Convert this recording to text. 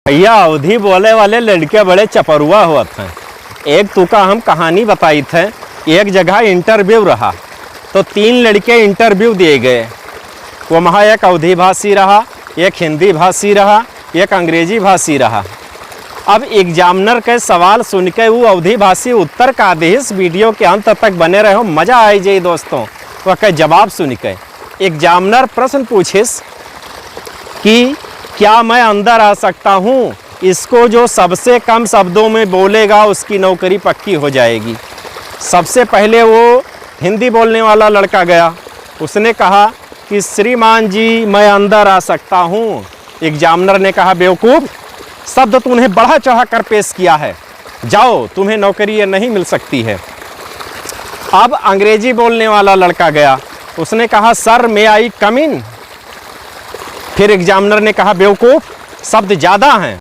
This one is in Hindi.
भैया अवधी बोले वाले लड़के बड़े चपरुआ हुआ थे। एक तुका हम कहानी बताई थे। एक जगह इंटरव्यू रहा तो 3 लड़के इंटरव्यू दिए गए। वो वहाँ एक अवधी भाषी रहा, एक हिंदी भाषी रहा, एक अंग्रेजी भाषी रहा। अब एग्जामिनर के सवाल सुन के वो अवधी भाषी उत्तर का दे। इस वीडियो के अंत तक बने रहो, मज़ा आई जाए दोस्तों। वह के जवाब सुन के एग्जामिनर प्रश्न पूछिस कि क्या मैं अंदर आ सकता हूँ? इसको जो सबसे कम शब्दों में बोलेगा उसकी नौकरी पक्की हो जाएगी। सबसे पहले वो हिंदी बोलने वाला लड़का गया। उसने कहा कि श्रीमान जी मैं अंदर आ सकता हूँ। एग्जामिनर ने कहा बेवकूफ़, शब्द तूने बढ़ा चढ़ा कर पेश किया है, जाओ तुम्हें नौकरी ये नहीं मिल सकती है। अब अंग्रेजी बोलने वाला लड़का गया। उसने कहा सर मे आई कम इन। फिर एग्जामिनर ने कहा बेवकूफ़, शब्द ज़्यादा हैं,